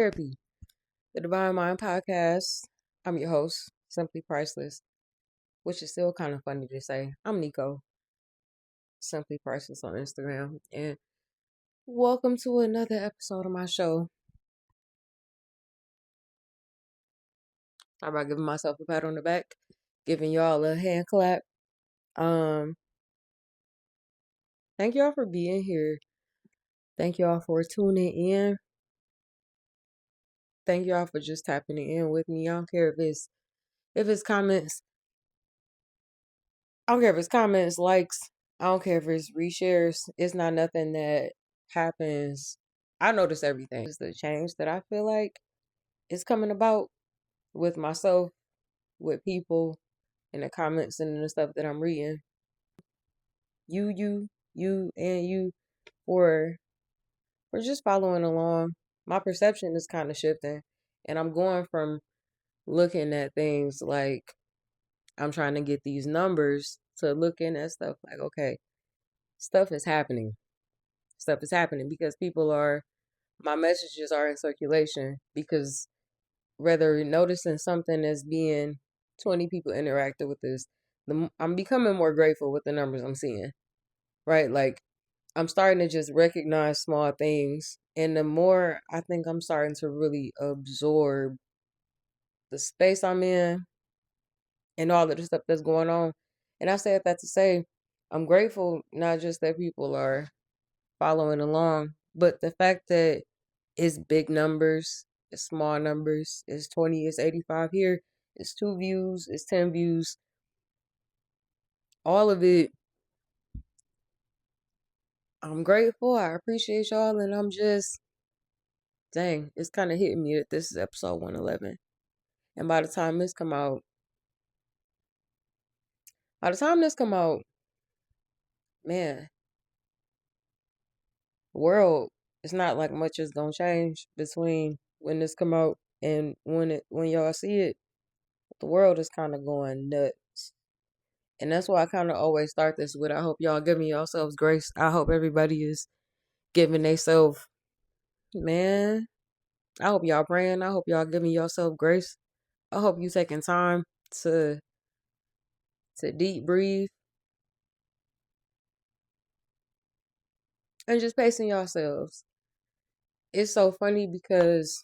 Therapy, the Divine Mind Podcast. I'm your host, Simply Priceless, which is still kind of funny to say. I'm Nico, Simply Priceless on Instagram, and welcome to another episode of my show. How about giving myself a pat on the back, giving y'all a hand clap? Um, Thank y'all for being here. Thank y'all for tuning in. Thank y'all for just tapping in with me. I don't care if it's comments. I don't care if it's comments, likes. I don't care if it's reshares. It's not nothing that happens. I notice everything. It's the change that I feel like is coming about with myself, with people, and the comments and the stuff that I'm reading. You for just following along. My perception is kind of shifting, and I'm going from looking at things like I'm trying to get these numbers to looking at stuff like, okay, stuff is happening. Stuff is happening because my messages are in circulation, because whether noticing something as being 20 people interacted with this, I'm becoming more grateful with the numbers I'm seeing, right? Like, I'm starting to just recognize small things. And the more I think I'm starting to really absorb the space I'm in and all of the stuff that's going on. And I said that to say, I'm grateful not just that people are following along, but the fact that it's big numbers, it's small numbers, it's 20, it's 85 here, it's 2 views, it's 10 views, all of it. I'm grateful. I appreciate y'all, and I'm just, dang, it's kind of hitting me that this is episode 111. And by the time this come out, man, the world, it's not like much is gonna change between when this come out and when y'all see it. The world is kind of going nuts. And that's why I kind of always start this with, I hope y'all giving yourselves grace. I hope everybody is giving themselves, man, I hope y'all praying. I hope y'all giving yourself grace. I hope you taking time to deep breathe and just pacing yourselves. It's so funny because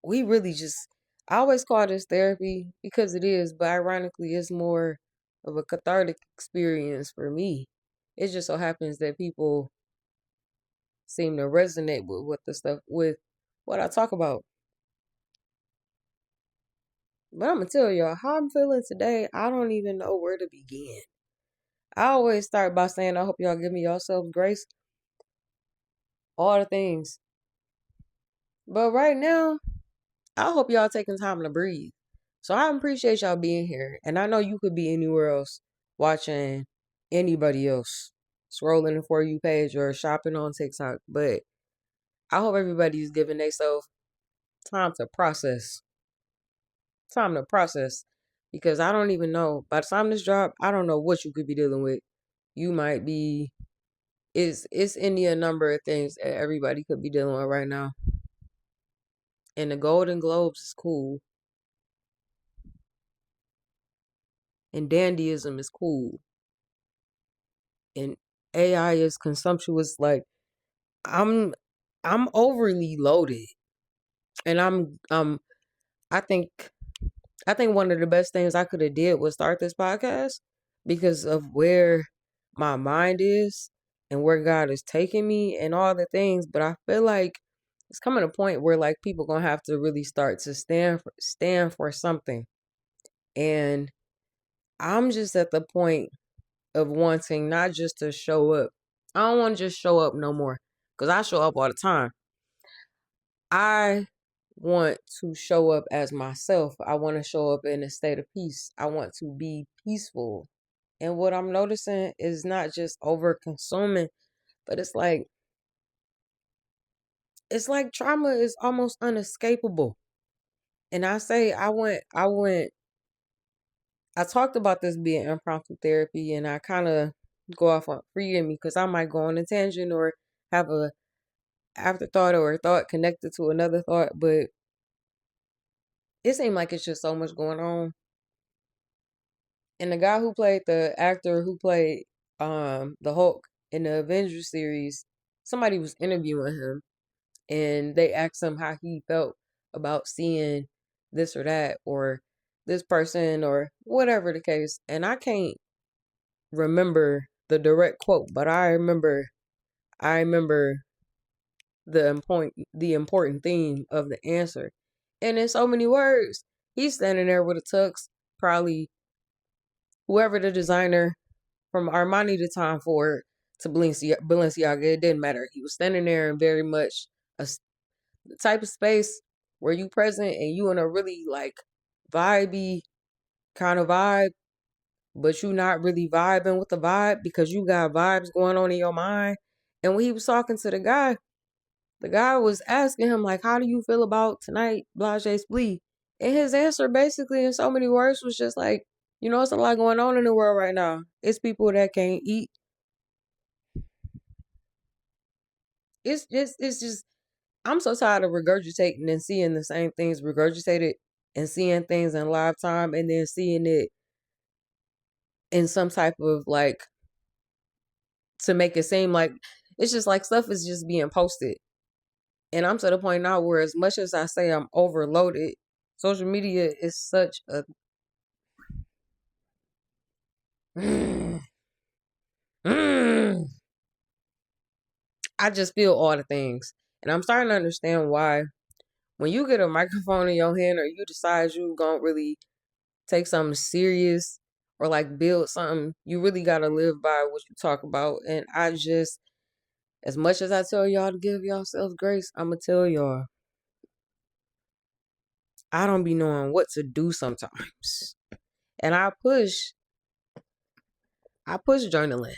we really just, I always call this therapy because it is, but ironically, it's more of a cathartic experience for me. It just so happens that people seem to resonate with what I talk about. But I'm gonna tell y'all how I'm feeling today. I don't even know where to begin. I always start by saying, I hope y'all give me yourselves grace. All the things. But right now, I hope y'all taking time to breathe. So I appreciate y'all being here. And I know you could be anywhere else watching anybody else, scrolling the For You page or shopping on TikTok. But I hope everybody's giving themselves time to process. Time to process. Because I don't even know. By the time this drop, I don't know what you could be dealing with. You might be, it's any a number of things that everybody could be dealing with right now. And the Golden Globes is cool. And dandyism is cool. And AI is consumptuous. Like, I'm overly loaded. And I think one of the best things I could have did was start this podcast because of where my mind is and where God is taking me and all the things. But I feel like it's coming to a point where like people gonna have to really start to stand for something. And I'm just at the point of wanting not just to show up. I don't want to just show up no more, because I show up all the time. I want to show up as myself. I want to show up in a state of peace. I want to be peaceful. And what I'm noticing is not just over consuming, but it's like trauma is almost unescapable. And I talked about this being impromptu therapy, and I kind of go off on, forgive me, because I might go on a tangent or have afterthought or a thought connected to another thought, but it seemed like it's just so much going on. And the guy who played the actor who played the Hulk in the Avengers series, somebody was interviewing him and they asked him how he felt about seeing this or that or this person or whatever the case. And I can't remember the direct quote, but I remember the important theme of the answer. And in so many words, he's standing there with a tux, probably whoever the designer from Armani to Tom Ford to Balenciaga, it didn't matter. He was standing there in very much the type of space where you present and you in a really like vibey kind of vibe, but you not really vibing with the vibe because you got vibes going on in your mind. And when he was talking to the guy was asking him like, "How do you feel about tonight, Blase Splee?" And his answer, basically in so many words, was just like, it's a lot going on in the world right now. It's people that can't eat. It's just I'm so tired of regurgitating and seeing the same things regurgitated and seeing things in live time and then seeing it in some type of like to make it seem like it's just like stuff is just being posted. And I'm to the point now where as much as I say I'm overloaded, social media is such a I just feel all the things. And I'm starting to understand why when you get a microphone in your hand or you decide you don't really take something serious or like build something, you really gotta live by what you talk about. And I just, as much as I tell y'all to give yourselves grace, I'ma tell y'all, I don't be knowing what to do sometimes. And I push journaling,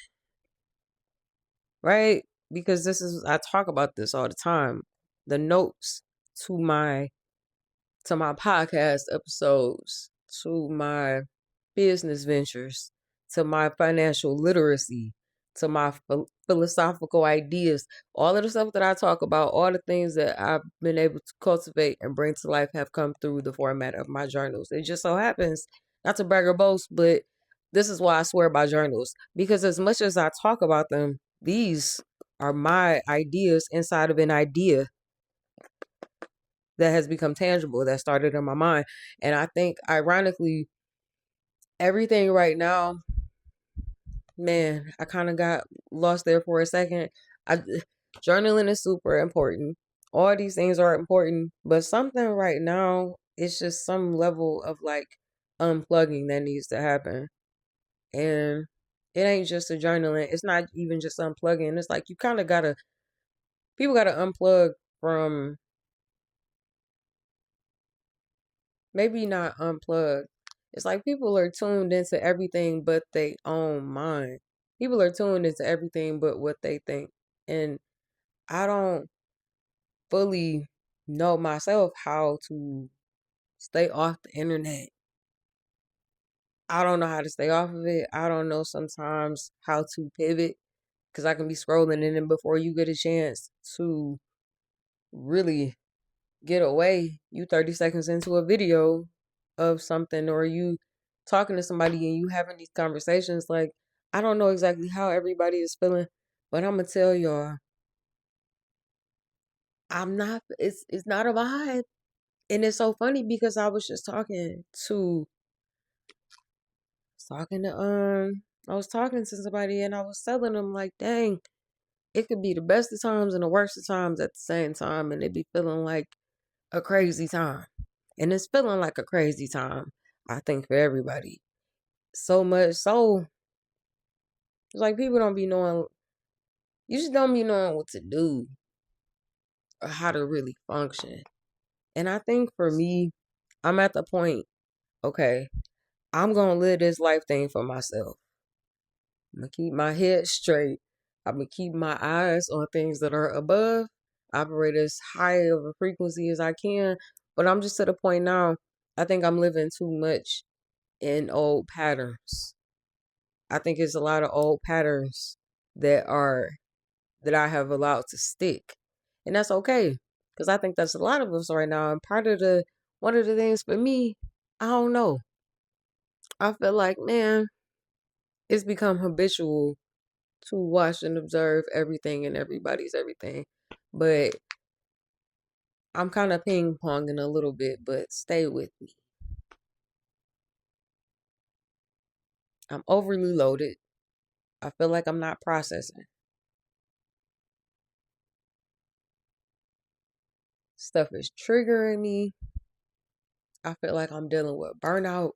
right? Because I talk about this all the time. The notes to my podcast episodes, to my business ventures, to my financial literacy, to my philosophical ideas, all of the stuff that I talk about, all the things that I've been able to cultivate and bring to life have come through the format of my journals. It just so happens, not to brag or boast, but this is why I swear by journals. Because as much as I talk about them, these are my ideas inside of an idea that has become tangible, that started in my mind. And I think, ironically, everything right now, man, I kind of got lost there for a second. Journaling is super important. All these things are important, but something right now, it's just some level of like unplugging that needs to happen. And it ain't just a journaling. It's not even just unplugging. It's like you kind of people gotta unplug from, maybe not unplug. It's like people are tuned into everything but their own mind. People are tuned into everything but what they think. And I don't fully know myself how to stay off the internet. I don't know how to stay off of it. I don't know sometimes how to pivot because I can be scrolling and then before you get a chance to really get away, you 30 seconds into a video of something or you talking to somebody and you having these conversations. Like, I don't know exactly how everybody is feeling, but I'm gonna tell y'all, I'm not, it's not a vibe. And it's so funny because I was just I was talking to somebody and I was telling them like, dang, it could be the best of times and the worst of times at the same time, and it be feeling like a crazy time. And it's feeling like a crazy time, I think, for everybody. So much so, it's like people don't be knowing, you just don't be knowing what to do or how to really function. And I think for me, I'm at the point, okay, I'm going to live this life thing for myself. I'm going to keep my head straight. I'm going to keep my eyes on things that are above, operate as high of a frequency as I can. But I'm just to the point now, I think I'm living too much in old patterns. I think it's a lot of old patterns that I have allowed to stick. And that's okay. Because I think that's a lot of us right now. And one of the things for me, I don't know. I feel like, man, it's become habitual to watch and observe everything and everybody's everything. But I'm kind of ping ponging a little bit, but stay with me. I'm overly loaded. I feel like I'm not processing. Stuff is triggering me. I feel like I'm dealing with burnout.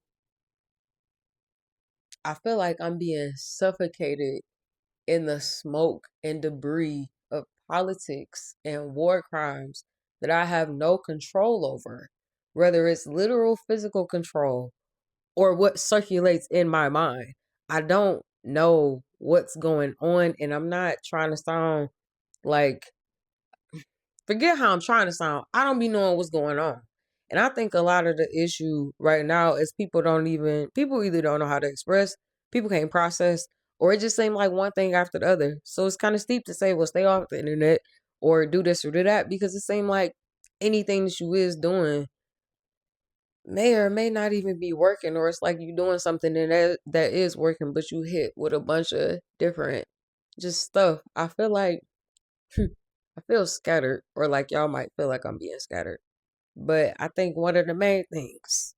I feel like I'm being suffocated in the smoke and debris of politics and war crimes that I have no control over, whether it's literal physical control or what circulates in my mind. I don't know what's going on, and I'm not trying to sound like, forget how I'm trying to sound. I don't be knowing what's going on. And I think a lot of the issue right now is people either don't know how to express, people can't process, or it just seems like one thing after the other. So it's kind of steep to say, well, stay off the internet or do this or do that, because it seems like anything that you is doing may or may not even be working, or it's like you doing something that is working, but you hit with a bunch of different just stuff. I feel like I feel scattered, or like y'all might feel like I'm being scattered. But I think one of the main things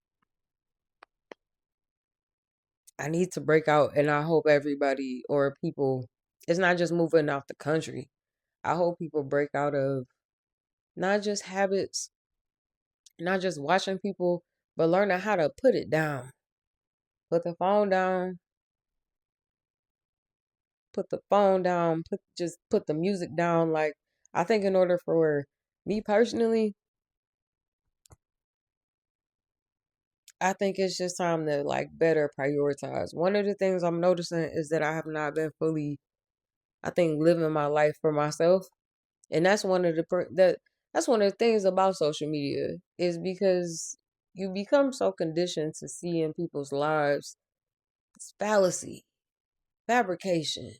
I need to break out, and I hope everybody or people, it's not just moving out the country. I hope people break out of not just habits, not just watching people, but learning how to put it down. Put the phone down, put the phone down, put the music down. Like, I think in order for me personally, I think it's just time to like better prioritize. One of the things I'm noticing is that I have not been fully, I think, living my life for myself, and that's one of that's one of the things about social media, is because you become so conditioned to see in people's lives it's fallacy, fabrication.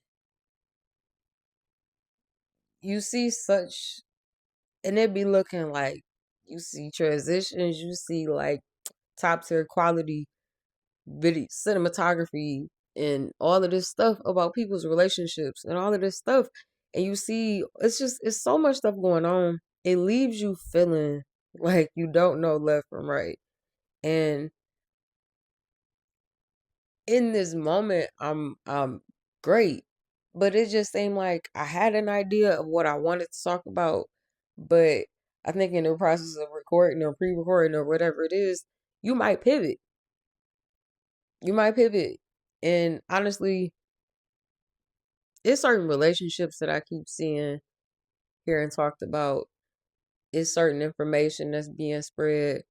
You see such, and it be looking like, you see transitions, you see like top tier quality video cinematography and all of this stuff about people's relationships and all of this stuff, and you see it's so much stuff going on, it leaves you feeling like you don't know left from right. And in this moment, I'm great, but it just seemed like I had an idea of what I wanted to talk about, but I think in the process of recording or pre-recording or whatever it is, you might pivot. You might pivot. And honestly, it's certain relationships that I keep seeing, hearing talked about. It's certain information that's being spread.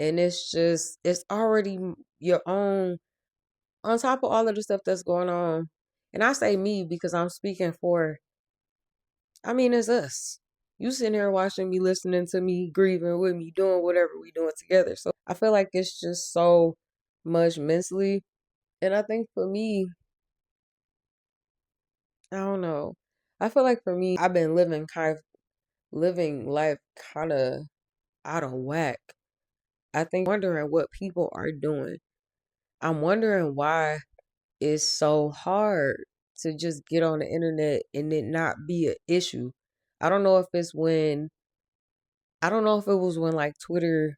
And it's already your own, on top of all of the stuff that's going on. And I say me because I'm speaking for, I mean, it's us. You sitting here watching me, listening to me, grieving with me, doing whatever we doing together. So I feel like it's just so much mentally. And I think for me, I don't know. I feel like for me, I've been living life kind of out of whack. I think wondering what people are doing. I'm wondering why it's so hard to just get on the internet and it not be an issue. I don't know if it's when, I don't know if it was when like Twitter,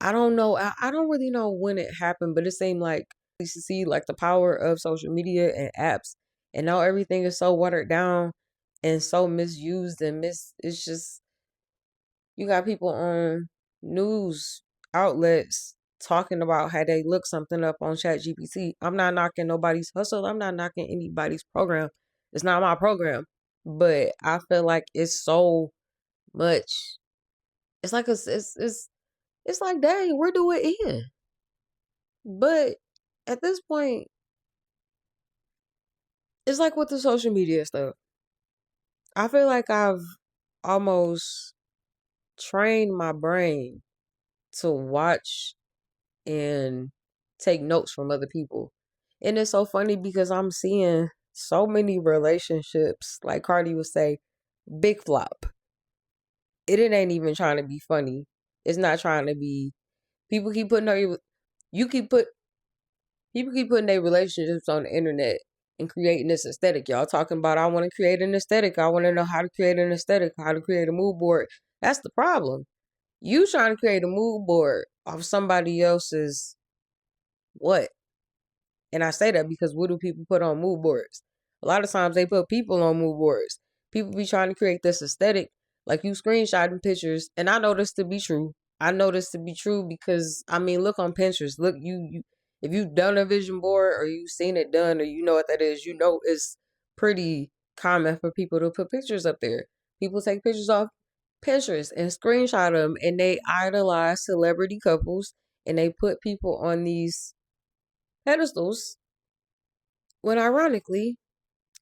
I don't know. I don't really know when it happened, but it seemed like you see like the power of social media and apps, and now everything is so watered down and so misused and it's just, you got people on news outlets talking about how they look something up on Chat GPT. I'm not knocking nobody's hustle. I'm not knocking anybody's program. It's not my program. But I feel like it's so much. It's like it's like, dang, where do it end? But at this point, it's like with the social media stuff. I feel like I've almost trained my brain to watch and take notes from other people. And it's so funny because I'm seeing so many relationships, like Cardi would say, big flop. it ain't even trying to be funny. It's not trying to be. People keep putting their you keep put people keep putting their relationships on the internet and creating this aesthetic. Y'all talking about I want to create an aesthetic. I want to know how to create an aesthetic, how to create a mood board. That's the problem. You trying to create a mood board off somebody else's what? And I say that because what do people put on mood boards? A lot of times they put people on mood boards. People be trying to create this aesthetic, like you screenshotting pictures, and I know this to be true. I know this to be true because I mean, look on Pinterest. Look, you if you've done a vision board or you've seen it done or you know what that is, you know it's pretty common for people to put pictures up there. People take pictures off Pinterest and screenshot them, and they idolize celebrity couples, and they put people on these pedestals when ironically,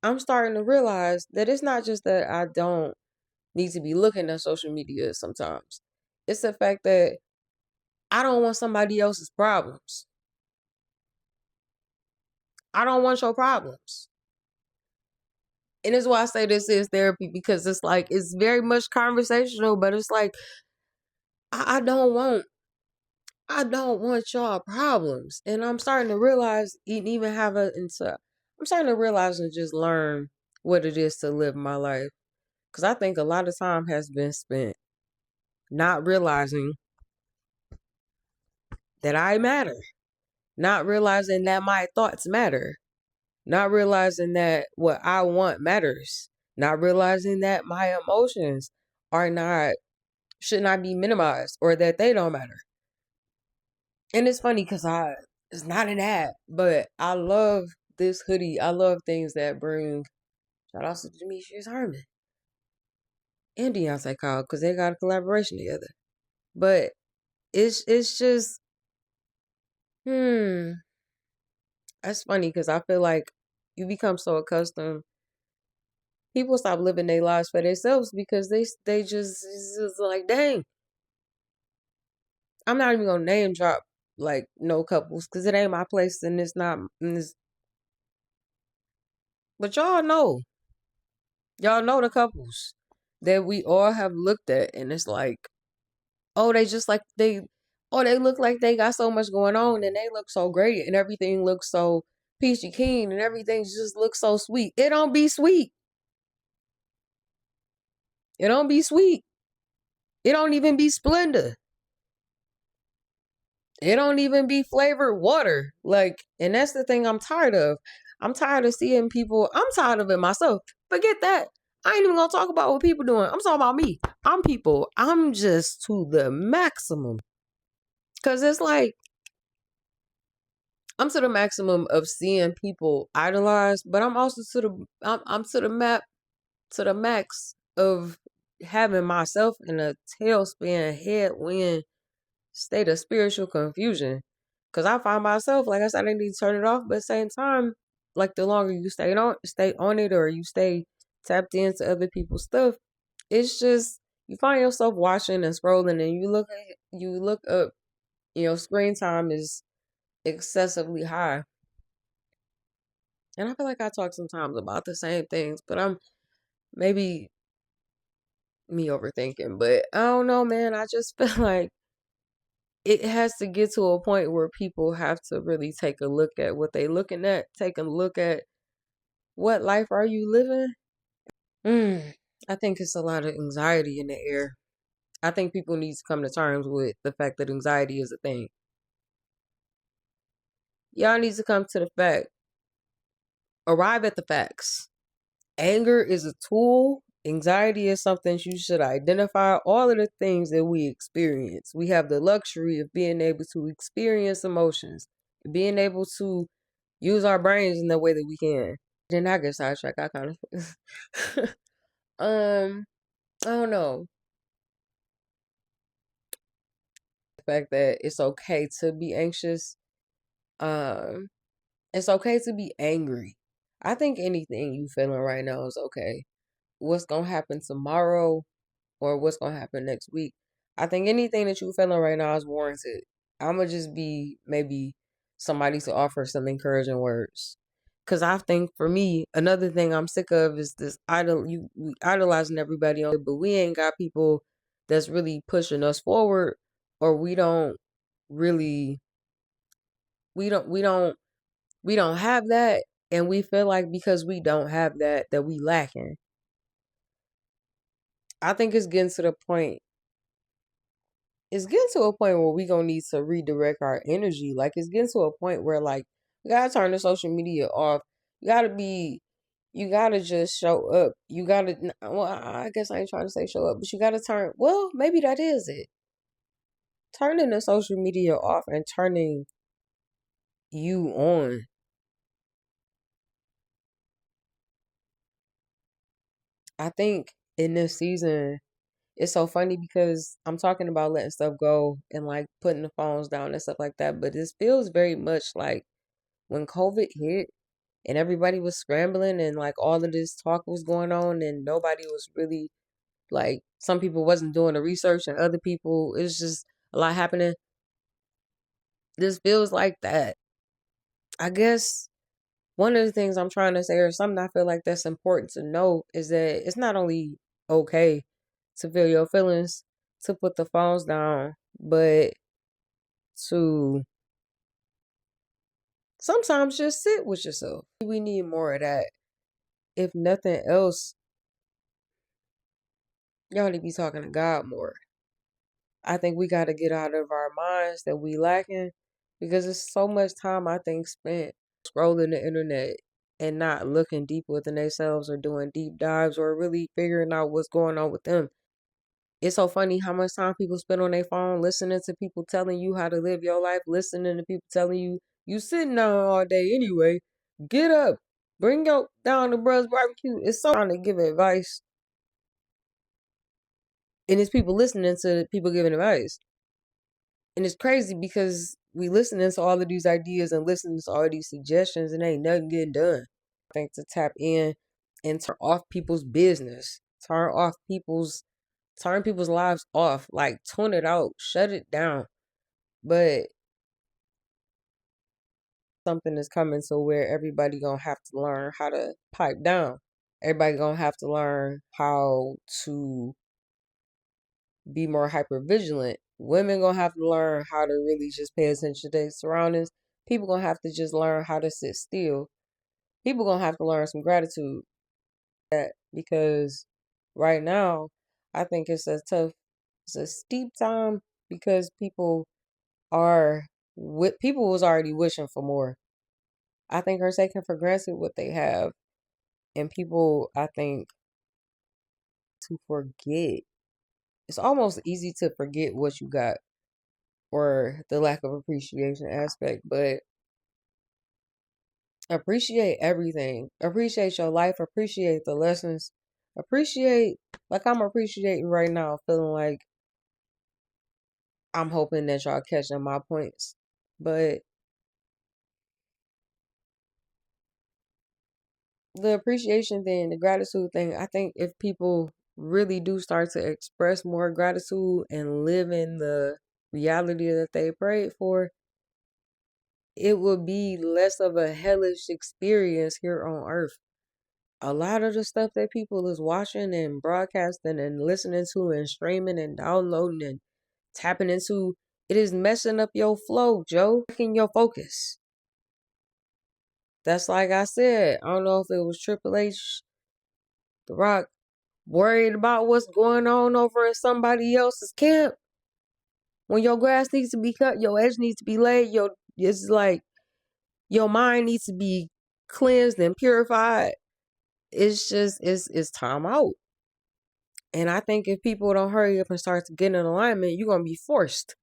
I'm starting to realize that it's not just that I don't need to be looking at social media sometimes. It's the fact that I don't want somebody else's problems. I don't want your problems. And it's why I say this is therapy, because it's like, it's very much conversational, but it's like, I don't want y'all problems. And I'm starting to realize, even have a, I'm starting to realize and just learn what it is to live my life. Because I think a lot of time has been spent not realizing that I matter, not realizing that my thoughts matter, not realizing that what I want matters, not realizing that my emotions are not, should not be minimized or that they don't matter. And it's funny because it's not an ad, but I love this hoodie. I love things that bring, shout out to Demetrius Harmon and Beyonce Kyle because they got a collaboration together. But it's just, that's funny because I feel like you become so accustomed. People stop living their lives for themselves because they just, it's just like, dang. I'm not even gonna name drop like no couples because it ain't my place and it's not. But y'all know the couples that we all have looked at, and it's like, oh, they just like they look like they got so much going on, and they look so great, and everything looks so peachy keen, and everything just looks so sweet. It don't be sweet. It don't be sweet. It don't even be Splenda. It don't even be flavored water. Like, and that's the thing I'm tired of. I'm tired of seeing people. I'm tired of it myself. Forget that. I ain't even gonna talk about what people doing. I'm talking about me. I'm people. I'm just to the maximum. Cause it's like, I'm to the maximum of seeing people idolize, but I'm also to I'm to the max of having myself in a tailspin, headwind state of spiritual confusion. Cause I find myself, like I said, I need to turn it off, but at the same time, like the longer you stay on it, or you stay tapped into other people's stuff, it's just, you find yourself watching and scrolling, and you look up, screen time is excessively high. And I feel like I talk sometimes about the same things, but I'm maybe me overthinking, but I don't know, man. I just feel like it has to get to a point where people have to really take a look at what they looking at, take a look at what life are you living. I think it's a lot of anxiety in the air. I think people need to come to terms with the fact that anxiety is a thing. Y'all need to come to the fact, arrive at the facts. Anger is a tool. Anxiety is something you should identify. All of the things that we experience, we have the luxury of being able to experience emotions, being able to use our brains in the way that we can. Then I get sidetracked. I kind of, I don't know. The fact that it's okay to be anxious. Um, it's okay to be angry. I think anything you feeling right now is okay. What's gonna happen tomorrow or what's gonna happen next week? I think anything that you feeling right now is warranted. I'ma just be maybe somebody to offer some encouraging words. Cause I think for me, another thing I'm sick of is this idolizing everybody on, but we ain't got people that's really pushing us forward, or we don't really we don't have that, and we feel like because we don't have that we lacking. I think it's getting to a point where we gonna need to redirect our energy. Like it's getting to a point where like you gotta turn the social media off. You gotta just show up. You gotta, well, I guess I ain't trying to say show up, but you gotta well, maybe that is it. Turning the social media off and turning you on. I think in this season, it's so funny because I'm talking about letting stuff go and like putting the phones down and stuff like that, but this feels very much like when COVID hit and everybody was scrambling and like all of this talk was going on and nobody was really like some people wasn't doing the research and other people it's just a lot happening. This feels like that. I guess one of the things I'm trying to say or something I feel like that's important to know is that it's not only okay to feel your feelings, to put the phones down, but to sometimes just sit with yourself. We need more of that. If nothing else, y'all need to be talking to God more. I think we got to get out of our minds that we lacking because it's so much time I think spent scrolling the internet and not looking deep within themselves or doing deep dives or really figuring out what's going on with them. It's so funny how much time people spend on their phone listening to people telling you how to live your life, listening to people telling you you sitting down all day anyway. Get up, bring your down to Bruh's barbecue. It's so trying to give advice, and it's people listening to people giving advice. And it's crazy because we listening to all of these ideas and listening to all these suggestions and ain't nothing getting done. I think to tap in and turn off people's business, turn people's lives off, like tune it out, shut it down. But something is coming to where everybody gonna have to learn how to pipe down. Everybody gonna have to learn how to be more hyper vigilant. Women gonna have to learn how to really just pay attention to their surroundings. People gonna have to just learn how to sit still. People gonna have to learn some gratitude. That because right now, I think it's a steep time because people was already wishing for more. I think are taking for granted what they have, and people I think to forget. It's almost easy to forget what you got or the lack of appreciation aspect, but appreciate everything. Appreciate your life, appreciate the lessons. Appreciate like I'm appreciating right now, feeling like I'm hoping that y'all catching my points. But the appreciation thing, the gratitude thing, I think if people really do start to express more gratitude and live in the reality that they prayed for, it will be less of a hellish experience here on earth. A lot of the stuff that people is watching and broadcasting and listening to and streaming and downloading and tapping into, it is messing up your flow, Joe. Breaking your focus. That's like I said. I don't know if it was Triple H, The Rock, worried about what's going on over in somebody else's camp. When your grass needs to be cut, your edge needs to be laid. It's like your mind needs to be cleansed and purified. It's just it's time out. And I think if people don't hurry up and start to get in alignment, you're gonna be forced.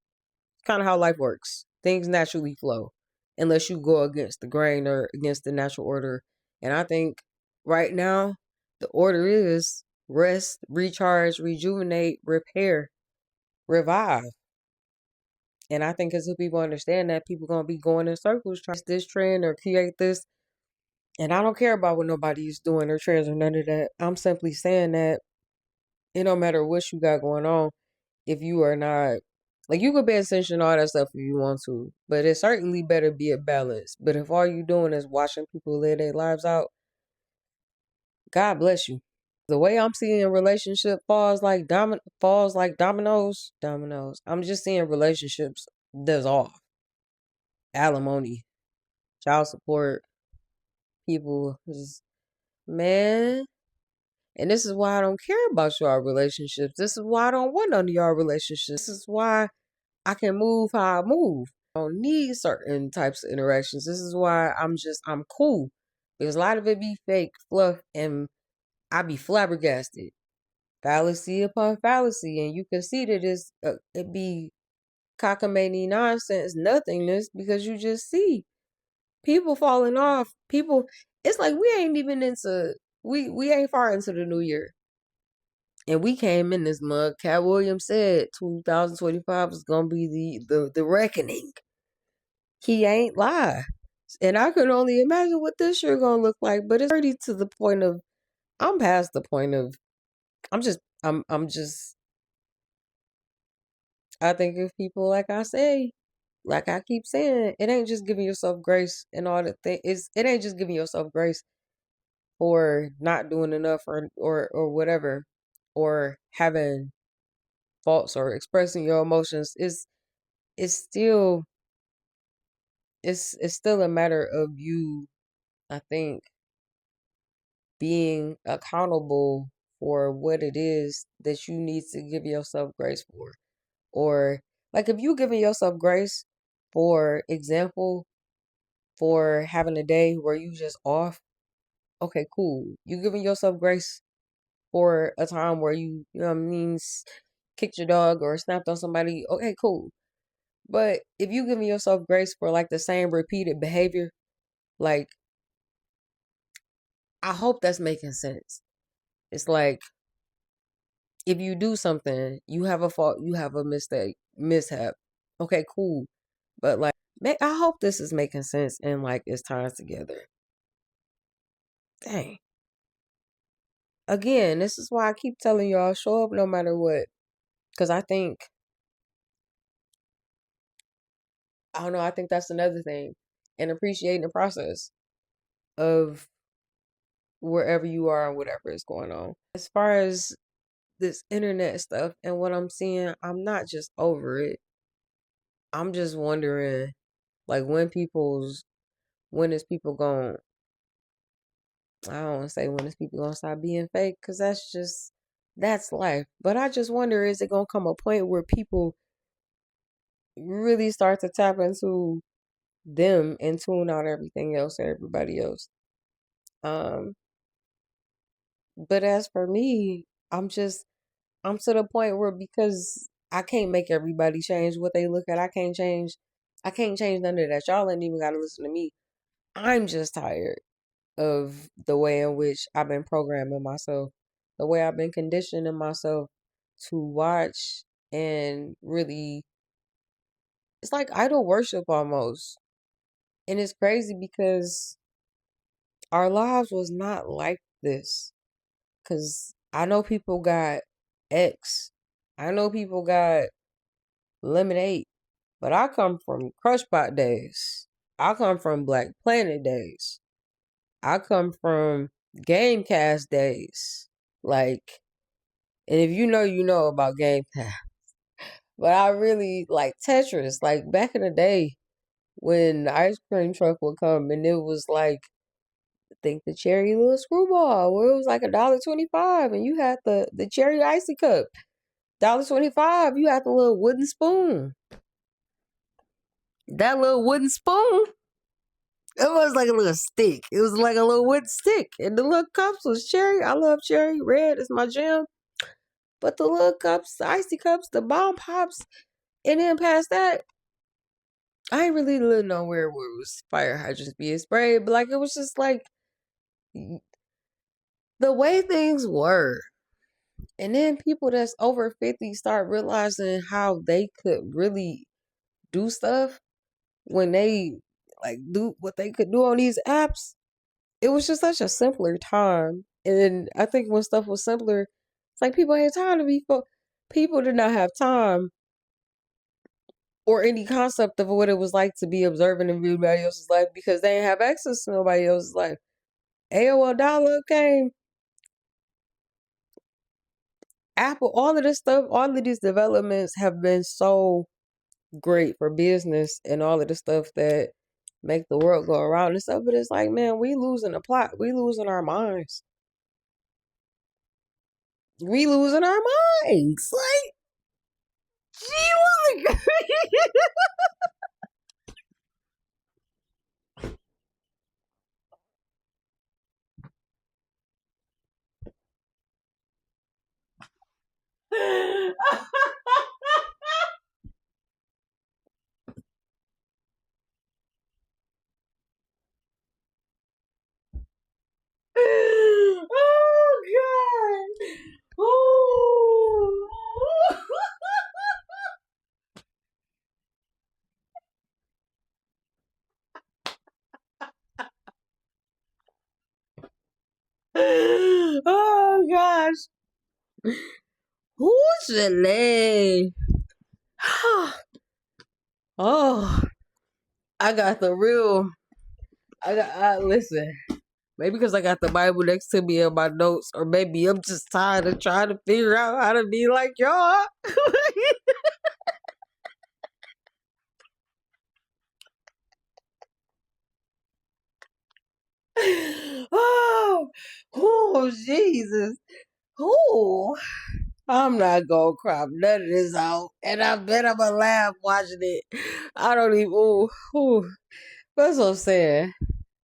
It's kind of how life works. Things naturally flow unless you go against the grain or against the natural order. And I think right now the order is rest, recharge, rejuvenate, repair, revive. And I think until people understand that, people gonna be going in circles trying to this trend or create this. And I don't care about what nobody's doing or trends or none of that. I'm simply saying that it don't matter what you got going on if you are not like you could pay attention to all that stuff if you want to, but it certainly better be a balance. But if all you doing is watching people live their lives out, God bless you. the way I'm seeing relationship falls like dominoes. I'm just seeing relationships dissolve. Alimony, child support, people just man. And this is why I don't care about y'all relationships. This is why I don't want none of y'all relationships. This is why I can move how I move. I don't need certain types of interactions. This is why I'm cool. Because a lot of it be fake fluff and I be flabbergasted. Fallacy upon fallacy. And you can see that it be cockamamie nonsense, nothingness, because you just see people falling off. People, it's like we ain't even into, we ain't far into the new year. And we came in this mug. Cat Williams said 2025 is gonna be the reckoning. He ain't lie. And I can only imagine what this year gonna look like. But it's already to the point of I'm past the point of I'm just I think if people like I keep saying, it ain't just giving yourself grace and all the things. It ain't just giving yourself grace for not doing enough or whatever, or having faults or expressing your emotions. It's still it's still a matter of you, I think, being accountable for what it is that you need to give yourself grace for. Or like if you giving yourself grace, for example, for having a day where you just off, okay, cool. You giving yourself grace for a time where you know what I mean, kicked your dog or snapped on somebody, okay, cool. But if you giving yourself grace for like the same repeated behavior, like I hope that's making sense. It's like if you do something, you have a fault, you have a mishap. Okay, cool. But like, I hope this is making sense and like it's ties together. Dang. Again, this is why I keep telling y'all show up no matter what. Because I don't know, I think that's another thing. And appreciating the process of wherever you are and whatever is going on. As far as this internet stuff and what I'm seeing, I'm not just over it. I'm just wondering, like, when is people going, I don't want to say when is people going to stop being fake, because that's life. But I just wonder, is it going to come a point where people really start to tap into them and tune out everything else, everybody else? Um, but as for me, I'm to the point where, because I can't make everybody change what they look at. I can't change none of that. Y'all ain't even gotta listen to me. I'm just tired of the way in which I've been programming myself, the way I've been conditioning myself to watch and really, it's like idol worship almost. And it's crazy because our lives was not like this. Cause I know people got X. I know people got Lemonade. But I come from Crush Pot days. I come from Black Planet days. I come from Gamecast days. Like, and if you know, you know about Gamecast. But I really like Tetris. Like back in the day when the ice cream truck would come and it was like, I think the cherry little screwball where it was like $1.25 and you had the cherry icy cup. $1.25, you had the little wooden spoon. That little wooden spoon, it was like a little stick. It was like a little wooden stick. And the little cups was cherry. I love cherry. Red is my jam. But the little cups, the icy cups, the bomb pops, and then past that, I ain't really lived nowhere where it was fire hydrants being sprayed. But like it was just like the way things were. And then people that's over 50 start realizing how they could really do stuff when they like do what they could do on these apps. It was just such a simpler time. And I think when stuff was simpler, it's like people had time to be people did not have time or any concept of what it was like to be observing everybody else's life because they didn't have access to nobody else's life. AOL dial-up came. Apple, all of this stuff, all of these developments have been so great for business and all of the stuff that make the world go around and stuff. But it's like, man, we losing the plot. We losing our minds. We losing our minds. Like, gee, oh God. Ooh. Oh gosh. Who's the name? Oh, I got the real. Listen. Maybe because I got the Bible next to me in my notes, or maybe I'm just tired of trying to figure out how to be like y'all. oh, oh, Jesus. Oh, I'm not gonna crop none of this out, and I bet I'm gonna laugh watching it. I don't even. Oh, that's what I'm saying.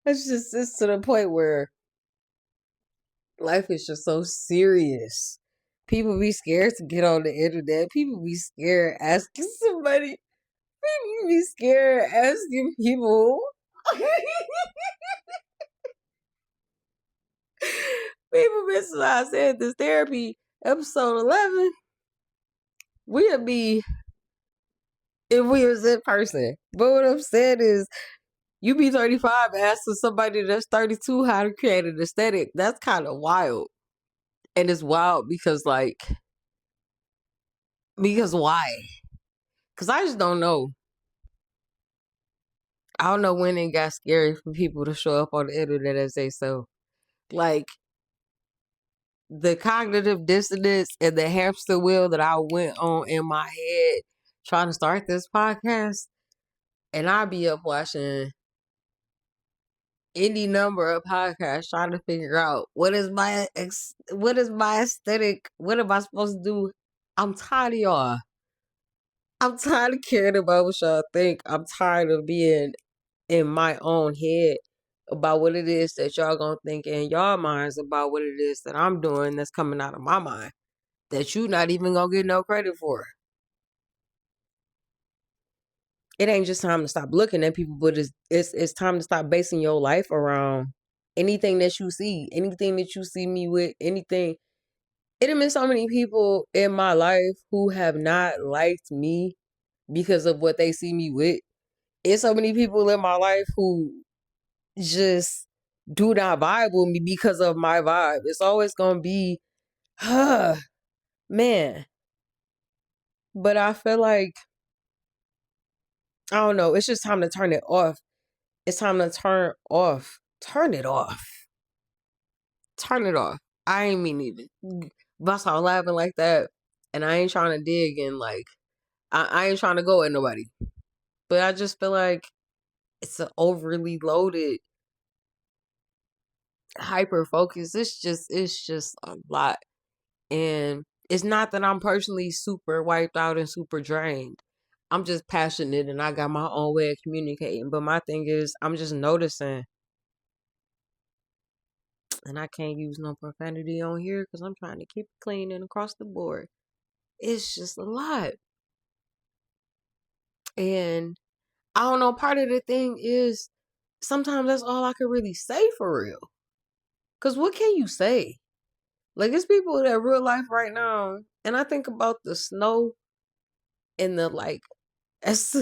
It's to the point where life is just so serious. People be scared to get on the internet. People be scared asking somebody. People be scared asking people. People been since I said this therapy episode 11. We'd be if we was in person. But what I'm saying is, you be 35 asking somebody that's 32 how to create an aesthetic. That's kind of wild. And it's wild because, like, because why? Because I just don't know. I don't know when it got scary for people to show up on the internet as they so. Like, the cognitive dissonance and the hamster wheel that I went on in my head trying to start this podcast, and I'll be up watching any number of podcasts trying to figure out what is my aesthetic, what am I supposed to do. I'm tired of y'all. I'm tired of caring about what y'all think. I'm tired of being in my own head about what it is that y'all gonna think in y'all minds about what it is that I'm doing that's coming out of my mind that you not even gonna get no credit for. It ain't just time to stop looking at people, but it's time to stop basing your life around anything that you see, anything that you see me with, anything. It have been so many people in my life who have not liked me because of what they see me with. It's so many people in my life who just do not vibe with me because of my vibe. It's always gonna be, man. But I feel like, I don't know, it's just time to turn it off. It's time to turn off. Turn it off. Turn it off. I ain't mean even bust out laughing like that. And I ain't trying to dig and like I ain't trying to go at nobody. But I just feel like it's an overly loaded hyper focus. It's just a lot. And it's not that I'm personally super wiped out and super drained. I'm just passionate and I got my own way of communicating. But my thing is, I'm just noticing, and I can't use no profanity on here because I'm trying to keep it clean and across the board. It's just a lot. And I don't know, part of the thing is sometimes that's all I can really say for real. Because what can you say? Like, it's people that real life right now, and I think about the snow and the like, as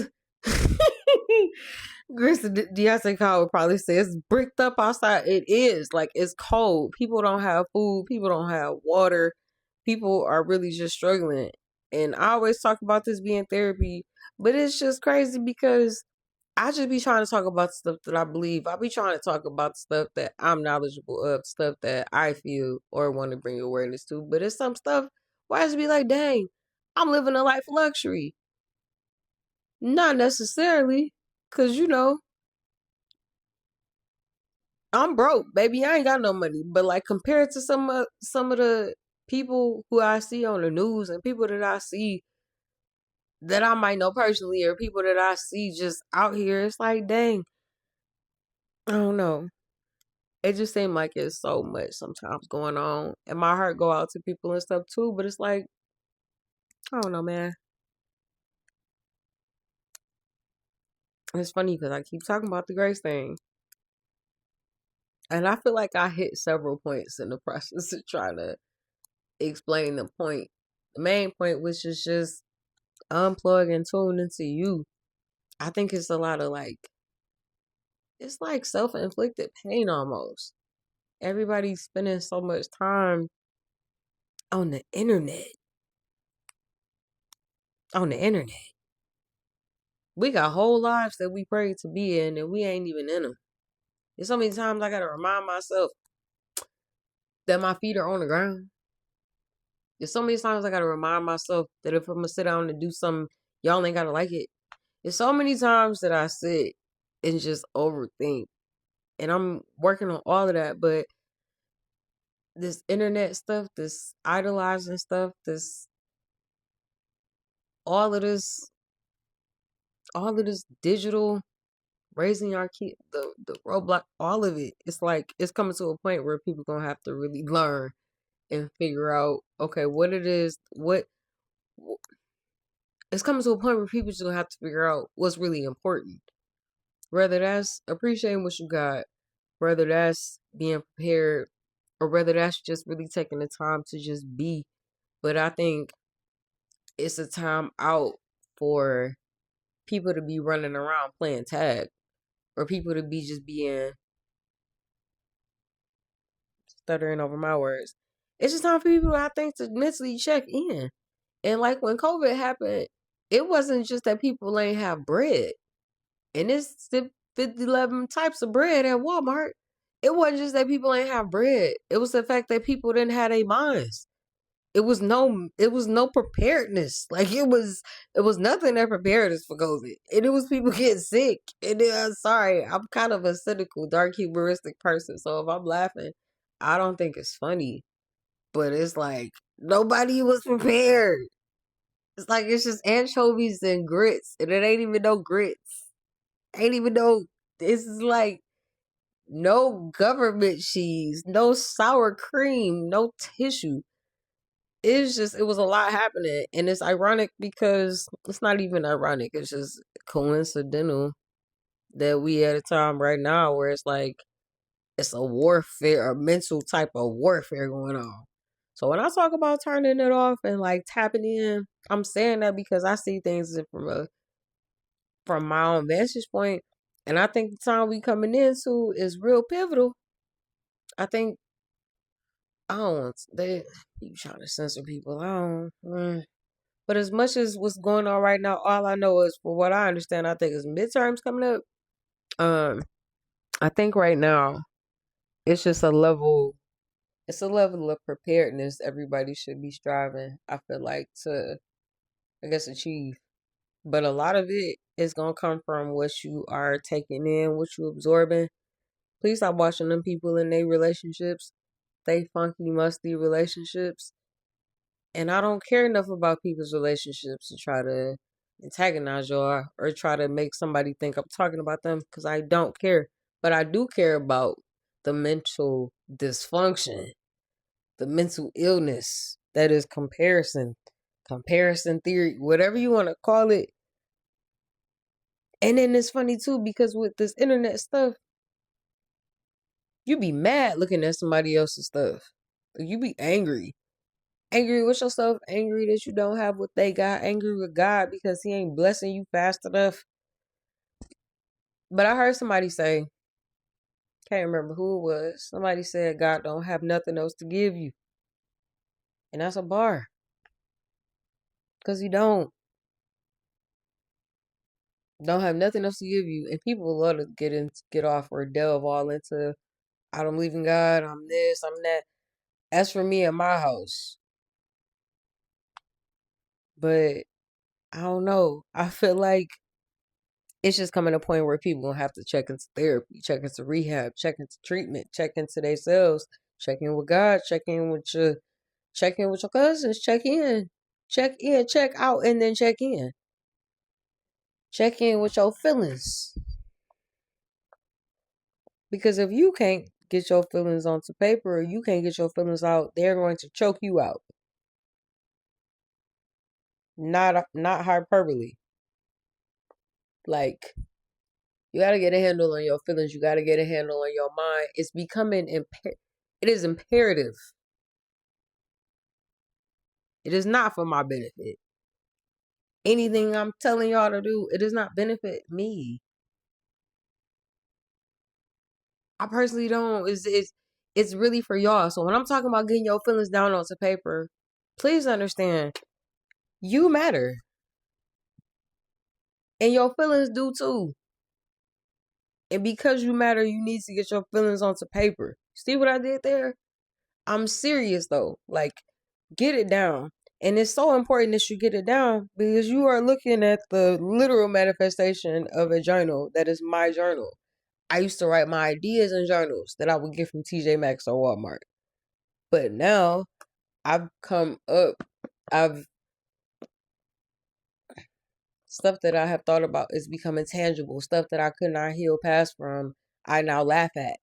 Grayson Deontay Kyle would probably say it's bricked up outside. It is. Like, it's cold. People don't have food. People don't have water. People are really just struggling. And I always talk about this being therapy, but it's just crazy because I just be trying to talk about stuff that I believe. I be trying to talk about stuff that I'm knowledgeable of, stuff that I feel or want to bring awareness to. But it's some stuff Why does it be like, dang, I'm living a life of luxury? Not necessarily, cause I'm broke, baby. I ain't got no money. But like compared to some of the people who I see on the news and people that I see that I might know personally or people that I see just out here, it's like, dang, I don't know. It just seems like it's so much sometimes going on. And my heart go out to people and stuff too, but it's like, I don't know, man. It's funny because I keep talking about the grace thing. And I feel like I hit several points in the process of trying to explain the point. The main point, which is just unplug and tune into you. I think it's a lot of like, it's like self inflicted pain almost. Everybody's spending so much time on the internet. On the internet. We got whole lives that we pray to be in and we ain't even in them. There's so many times I gotta remind myself that my feet are on the ground. There's so many times I gotta remind myself that if I'm gonna sit down and do something, y'all ain't gotta like it. There's so many times that I sit and just overthink. And I'm working on all of that, but this internet stuff, this idolizing stuff, this all of this all of this digital raising our kid, the roadblock, all of it. It's like it's coming to a point where people gonna have to really learn and figure out, okay, what it is, what it's coming to a point where people just gonna have to figure out what's really important. Whether that's appreciating what you got, whether that's being prepared, or whether that's just really taking the time to just be. But I think it's a time out for people to be running around playing tag, or people to be just being stuttering over my words. It's just time for people, I think, to mentally check in. And like when COVID happened, it wasn't just that people ain't have bread. And it's the 11 types of bread at Walmart. It wasn't just that people ain't have bread. It was the fact that people didn't have their minds. It was no preparedness. Like it was nothing that prepared us for COVID. And it was people getting sick. And sorry, I'm kind of a cynical, dark humoristic person. So if I'm laughing, I don't think it's funny. But it's like nobody was prepared. It's like it's just anchovies and grits. And it ain't even no grits. Ain't even no this is like no government cheese, no sour cream, no tissue. It was a lot happening. And it's ironic because it's not even ironic. It's just coincidental that we at a time right now where it's like it's a warfare, a mental type of warfare going on. So when I talk about turning it off and like tapping in, I'm saying that because I see things from my own vantage point, and I think the time we coming into is real pivotal. I think I don't want they you trying to censor people. I don't. But as much as what's going on right now, all I know is, for what I understand, I think is midterms coming up. Um, I think right now it's just a level. It's a level of preparedness everybody should be striving, I feel like, to, I guess, achieve. But a lot of it is gonna come from what you are taking in, what you absorbing. Please stop watching them people in their relationships. They funky, musty relationships. And I don't care enough about people's relationships to try to antagonize y'all or try to make somebody think I'm talking about them, because I don't care. But I do care about the mental dysfunction, the mental illness that is comparison theory, whatever you want to call it. And then it's funny too, because with this internet stuff, you be mad looking at somebody else's stuff. You be angry. Angry with yourself, angry that you don't have what they got, angry with God because he ain't blessing you fast enough. But I heard somebody say, can't remember who it was, somebody said God don't have nothing else to give you. And that's a bar. Because he don't have nothing else to give you. And people love to get off or delve all into, I don't believe in God, I'm this, I'm that. As for me and my house, But I don't know. I feel like it's just coming to a point where people gonna have to check into therapy, check into rehab, check into treatment, check into themselves, check in with God, check in with your cousins, check in, check out, and then check in. Check in with your feelings. Because if you can't get your feelings onto paper or you can't get your feelings out, they're going to choke you out. Not hyperbole. Like, you gotta get a handle on your feelings. You gotta get a handle on your mind. It's becoming it is imperative. It is not for my benefit. Anything I'm telling y'all to do, it does not benefit me. I personally don't. It's really for y'all. So when I'm talking about getting your feelings down onto paper, please understand you matter. And your feelings do too. And because you matter, you need to get your feelings onto paper. See what I did there? I'm serious though. Like, get it down. And it's so important that you get it down because you are looking at the literal manifestation of a journal that is my journal. I used to write my ideas in journals that I would get from TJ Maxx or Walmart. But now I've come up, I've stuff that I have thought about is becoming tangible. Stuff that I could not heal past from, I now laugh at.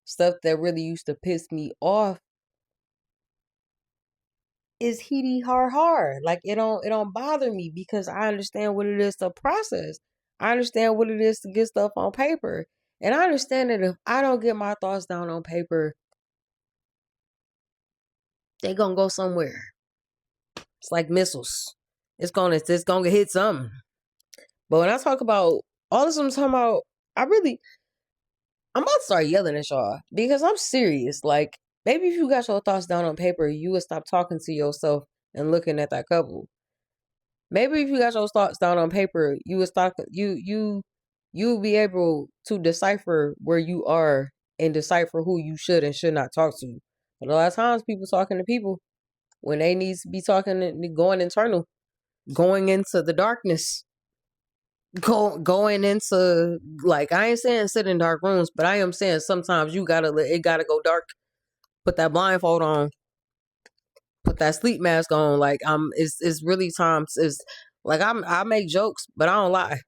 Stuff that really used to piss me off is heedy hard. Like it don't bother me because I understand what it is to process. I understand what it is to get stuff on paper. And I understand that if I don't get my thoughts down on paper, they gonna go somewhere. It's like missiles. It's gonna hit something. But when I talk about all this I'm talking about, I'm about to start yelling at y'all because I'm serious. Like, maybe if you got your thoughts down on paper, you would stop talking to yourself and looking at that couple. Maybe if you got your thoughts down on paper, you would stop. You will be able to decipher where you are and decipher who you should and should not talk to. But a lot of times, people talking to people when they need to be talking, going internal, going into the darkness, going into, like, I ain't saying sit in dark rooms, but I am saying sometimes you gotta it gotta go dark. Put that blindfold on, put that sleep mask on. Like, it's really times. It's like I make jokes, but I don't lie.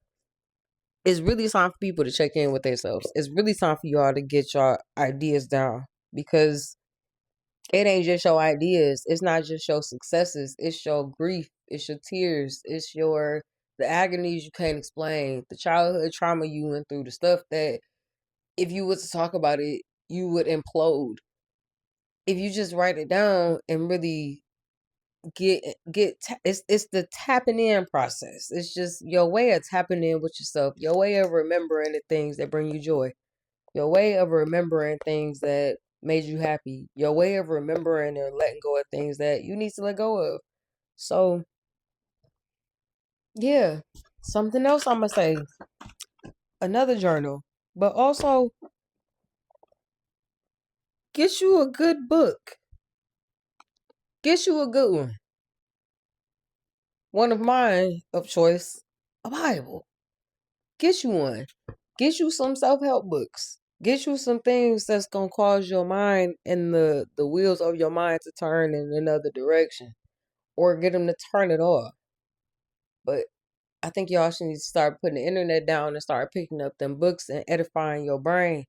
It's really time for people to check in with themselves. It's really time for y'all to get your ideas down because it ain't just your ideas. It's not just your successes. It's your grief. It's your tears. It's the agonies you can't explain. The childhood trauma you went through. The stuff that if you was to talk about it, you would implode. If you just write it down and really it's the tapping in process. It's just your way of tapping in with yourself, your way of remembering the things that bring you joy, your way of remembering things that made you happy, your way of remembering and letting go of things that you need to let go of. So yeah, something else I'm gonna say, another journal, but also get you a good book, get you a good one of mine of choice, a Bible. Get you one. Get you some self-help books. Get you some things that's gonna cause your mind and the wheels of your mind to turn in another direction, or get them to turn it off. But I think y'all should need to start putting the internet down and start picking up them books and edifying your brain.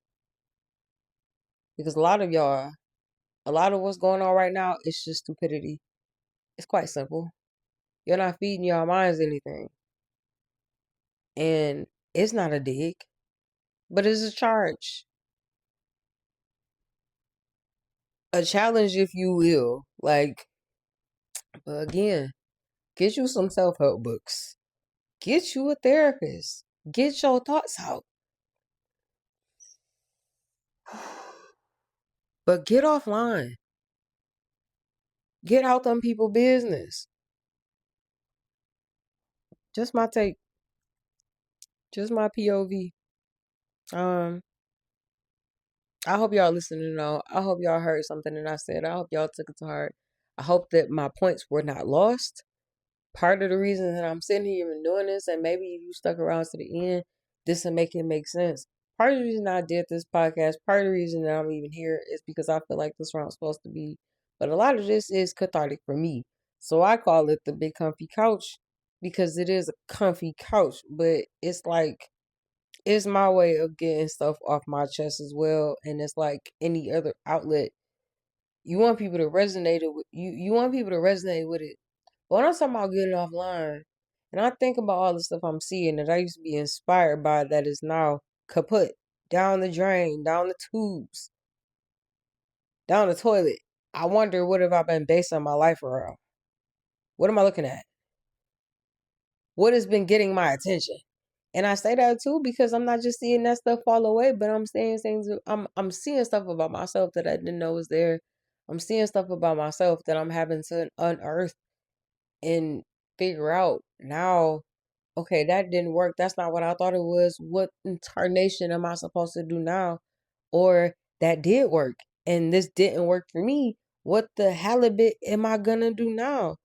Because a lot of what's going on right now is just stupidity. It's quite simple. You're not feeding your minds anything, and it's not a dig, but it's a charge. A challenge, if you will. Like, but again, get you some self help books. Get you a therapist. Get your thoughts out. But get offline. Get out them people business. Just my take. Just my POV. Um, I hope y'all listening though. I hope y'all heard something that I said. I hope y'all took it to heart. I hope that my points were not lost. part of the reason that I'm sitting here and doing this, and maybe if you stuck around to the end, this will make it make sense. Part of the reason I did this podcast, part of the reason that I'm even here is because I feel like this is where I'm supposed to be. But a lot of this is cathartic for me. So I call it the big comfy couch because it is a comfy couch, but it's like it's my way of getting stuff off my chest as well. And it's like any other outlet. You want people to resonate it with you want people to resonate with it. But when I'm talking about getting offline, and I think about all the stuff I'm seeing that I used to be inspired by that is now kaput, down the drain, down the tubes, down the toilet. I wonder what have I been basing my life around? What am I looking at? What has been getting my attention? And I say that too because I'm not just seeing that stuff fall away, but I'm saying things. I'm seeing stuff about myself that I didn't know was there. I'm seeing stuff about myself that I'm having to unearth and figure out now. Okay, that didn't work. That's not what I thought it was. What incarnation am I supposed to do now? Or that did work and this didn't work for me. What the halibut am I gonna do now?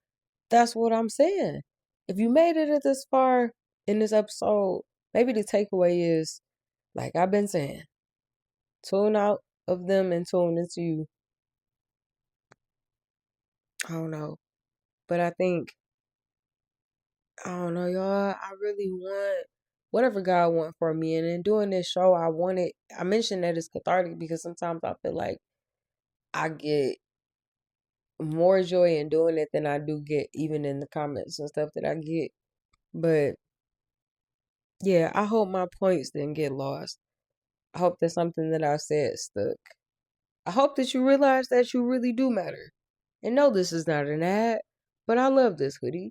That's what I'm saying. If you made it this far in this episode, maybe the takeaway is, like I've been saying, tune out of them and tune into you. I don't know. But I think, I don't know, y'all. I really want whatever God want for me. And in doing this show, I mentioned that it's cathartic because sometimes I feel like I get more joy in doing it than I do get even in the comments and stuff that I get. But yeah, I hope my points didn't get lost. I hope that something that I said stuck. I hope that you realize that you really do matter. And no, this is not an ad, but I love this hoodie.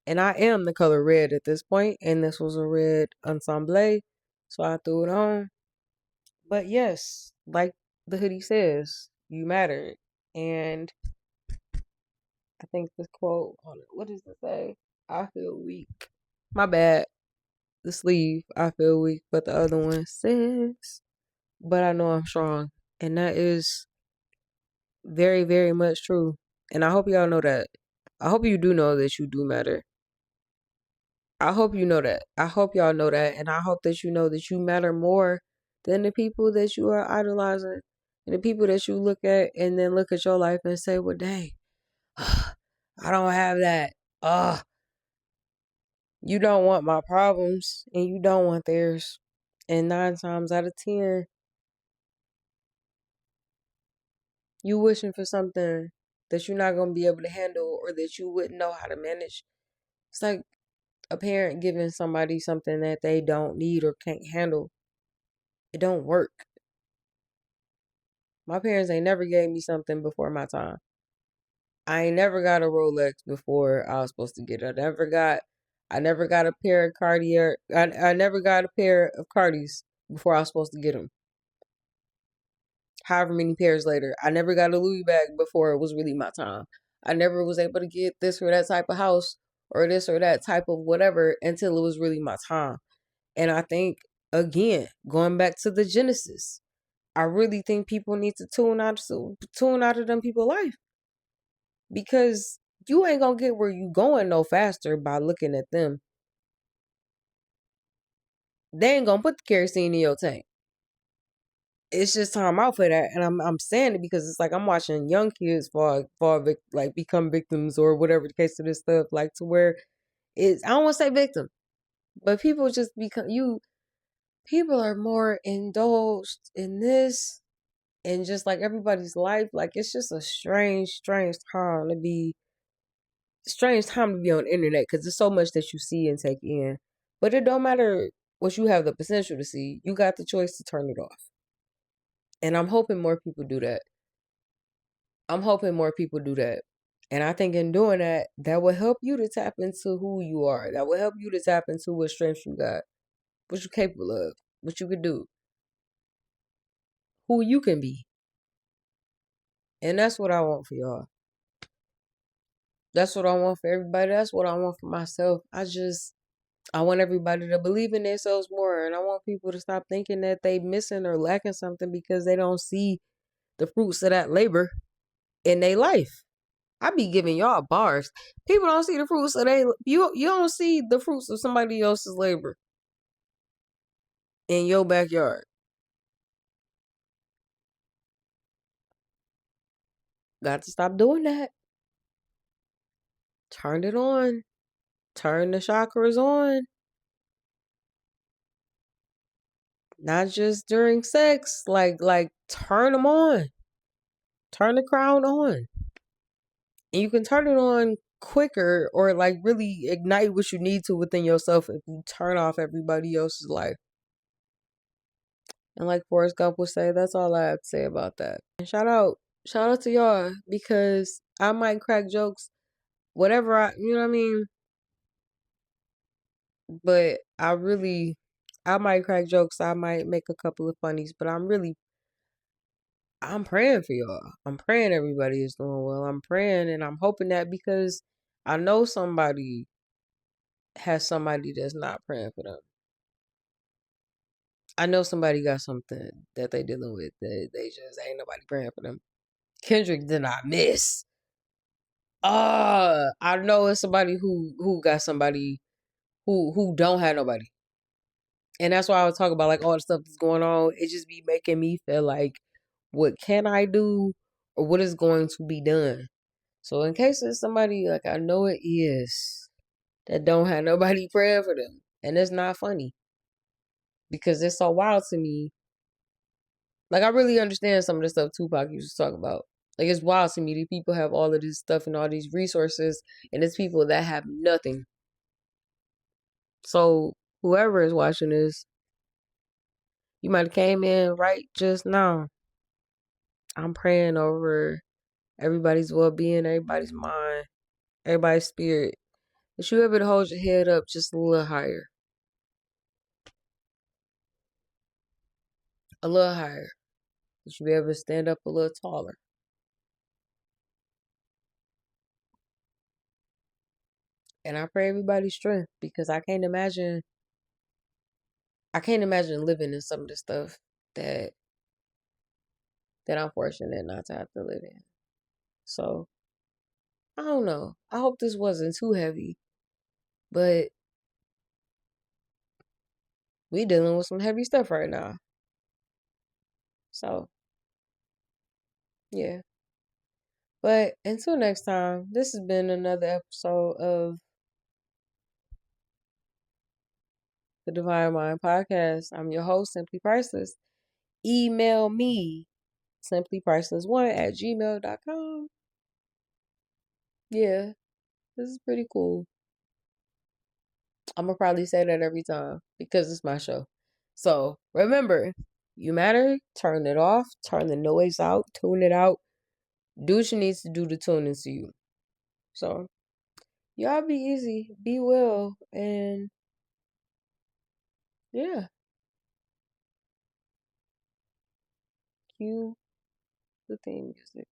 And I am the color red at this point, and this was a red ensemble, so I threw it on. But yes, like the hoodie says, you matter. And I think this quote on it, what does it say? I feel weak. My bad. The sleeve, I feel weak, but the other one says, but I know I'm strong. And that is very, very much true. And I hope y'all know that. I hope you do know that you do matter. I hope you know that. I hope y'all know that. And I hope that you know that you matter more than the people that you are idolizing and the people that you look at and then look at your life and say, well, dang, I don't have that. You don't want my problems and you don't want theirs. And 9 times out of 10, you wishing for something that you're not going to be able to handle or that you wouldn't know how to manage. It's like a parent giving somebody something that they don't need or can't handle. It don't work. My parents ain't never gave me something before my time. I ain't never got a Rolex before I was supposed to get it. I never got a pair of Cartier. I never got a pair of Cardis before I was supposed to get them. However many pairs later, I never got a Louis bag before it was really my time. I never was able to get this or that type of house or this or that type of whatever until it was really my time. And I think, again, going back to the Genesis, I really think people need to tune out of them people's life. Because you ain't gonna get where you going no faster by looking at them. They ain't gonna put the kerosene in your tank. It's just time out for that, and I'm saying it because it's like I'm watching young kids like become victims or whatever the case of this stuff, like to where it's I don't want to say victim, but people just become people are more indulged in this and just like everybody's life, like it's just a strange time to be on the internet because there's so much that you see and take in. But it don't matter what you have the potential to see. You got the choice to turn it off. And I'm hoping more people do that. And I think in doing that, that will help you to tap into who you are. That will help you to tap into what strengths you got, what you're capable of, what you can do, who you can be. And that's what I want for y'all. That's what I want for everybody. That's what I want for myself. I want everybody to believe in themselves more. And I want people to stop thinking that they missing or lacking something because they don't see the fruits of that labor in their life. I be giving y'all bars. People don't see the fruits of you don't see the fruits of somebody else's labor in your backyard. Got to stop doing that. Turn it on. Turn the chakras on. Not just during sex. Like turn them on. Turn the crown on. And you can turn it on quicker or like really ignite what you need to within yourself if you turn off everybody else's life. And like Forrest Gump would say, that's all I have to say about that. And shout out to y'all because I might crack jokes, whatever you know what I mean? But I might crack jokes, I might make a couple of funnies, but I'm praying for y'all. I'm praying everybody is doing well. I'm praying and I'm hoping that because I know somebody has somebody that's not praying for them. I know somebody got something that they dealing with that they just ain't nobody praying for them. Kendrick did not miss. I know it's somebody who got somebody who don't have nobody. And that's why I was talking about like all the stuff that's going on. It just be making me feel like what can I do or what is going to be done. So in case it's somebody like I know it is that don't have nobody praying for them. And it's not funny. Because it's so wild to me. Like I really understand some of the stuff Tupac used to talk about. Like it's wild to me that people have all of this stuff and all these resources and it's people that have nothing. So whoever is watching this, you might have came in right just now. I'm praying over everybody's well being, everybody's mind, everybody's spirit. That you able to hold your head up just a little higher. A little higher. That you be able to stand up a little taller. And I pray everybody's strength because I can't imagine living in some of the stuff that I'm fortunate not to have to live in. So I don't know. I hope this wasn't too heavy, but we dealing with some heavy stuff right now. So yeah. But until next time, this has been another episode of the Divine Mind Podcast. I'm your host, Simply Priceless. Email me, simplypriceless1@gmail.com. Yeah, this is pretty cool. I'm going to probably say that every time because it's my show. So remember, you matter, turn it off, turn the noise out, tune it out. Do what you need to do to tune into you. So y'all be easy, be well, and yeah, cue the theme music.